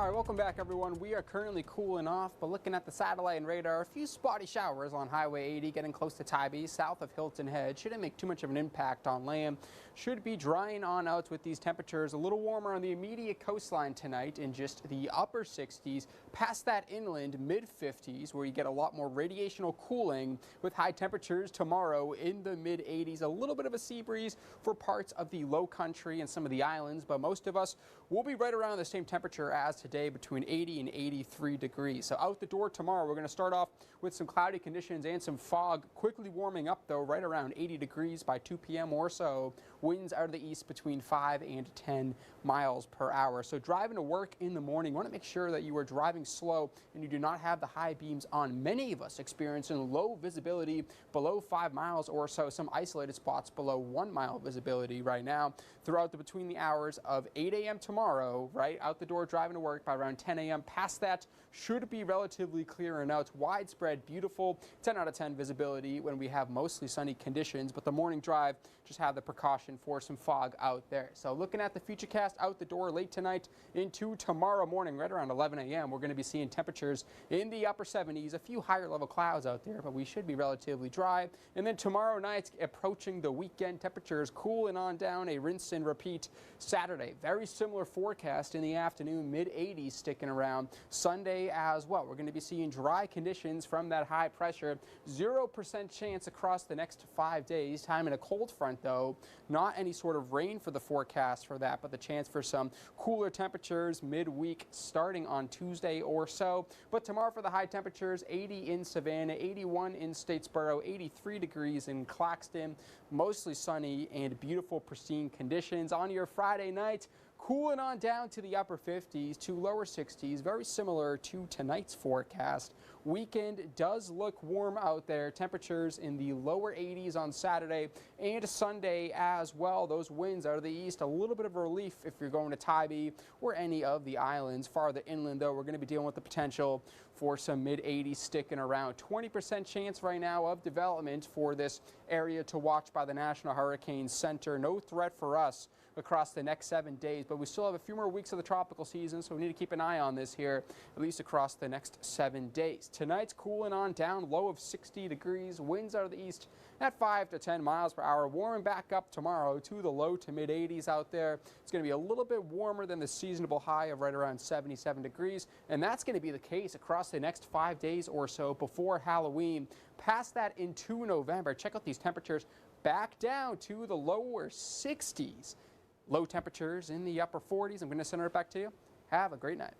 All right, welcome back, everyone. We are currently cooling off, but looking at the satellite and radar, a few spotty showers on Highway 80 getting close to Tybee, south of Hilton Head. Shouldn't make too much of an impact on land. Should be drying on out with these temperatures. A little warmer on the immediate coastline tonight in just the upper 60s. Past that inland, mid-50s, where you get a lot more radiational cooling with high temperatures tomorrow in the mid-80s. A little bit of a sea breeze for parts of the low country and some of the islands, but most of us will be right around the same temperature as today, between 80 and 83 degrees. So out the door tomorrow, we're going to start off with some cloudy conditions and some fog, quickly warming up though, right around 80 degrees by 2 p.m. or so. Winds out of the east between 5 and 10 miles per hour. So driving to work in the morning, you want to make sure that you are driving slow and you do not have the high beams on. Many of us experiencing low visibility below 5 miles or so, some isolated spots below 1 mile visibility right now throughout between the hours of 8 a.m. tomorrow, right out the door driving to work by around 10 a.m. Past that should be relatively clear and out. Widespread, beautiful 10 out of 10 visibility when we have mostly sunny conditions, but the morning drive, just have the precaution for some fog out there. So looking at the futurecast out the door late tonight into tomorrow morning, right around 11 a.m., we're going to be seeing temperatures in the upper 70s, a few higher level clouds out there, but we should be relatively dry. And then tomorrow night, approaching the weekend, temperatures cooling on down, a rinse and repeat Saturday. Very similar forecast in the afternoon, mid-80s sticking around. Sunday as well, we're going to be seeing dry conditions from that high pressure. 0% chance across the next 5 days. Time in a cold front though, not any sort of rain for the forecast for that, but the chance for some cooler temperatures midweek starting on Tuesday or so. But tomorrow for the high temperatures, 80 in Savannah, 81 in Statesboro, 83 degrees in Claxton, mostly sunny and beautiful pristine conditions. On your Friday night, cooling on down to the upper 50s to lower 60s, very similar to tonight's forecast. Weekend does look warm out there. Temperatures in the lower 80s on Saturday and Sunday as well. Those winds out of the east, a little bit of relief if you're going to Tybee or any of the islands. Farther inland though, we're going to be dealing with the potential for some mid-80s sticking around. 20% chance right now of development for this area to watch by the National Hurricane Center. No threat for us across the next 7 days, but we still have a few more weeks of the tropical season, so we need to keep an eye on this here, at least across the next 7 days. Tonight's cooling on down, low of 60 degrees, winds out of the east at 5 to 10 miles per hour, warming back up tomorrow to the low to mid 80s out there. It's going to be a little bit warmer than the seasonable high of right around 77 degrees, and that's going to be the case across the next 5 days or so before Halloween. Past that into November, check out these temperatures back down to the lower 60s. Low temperatures in the upper 40s. I'm going to send it back to you. Have a great night.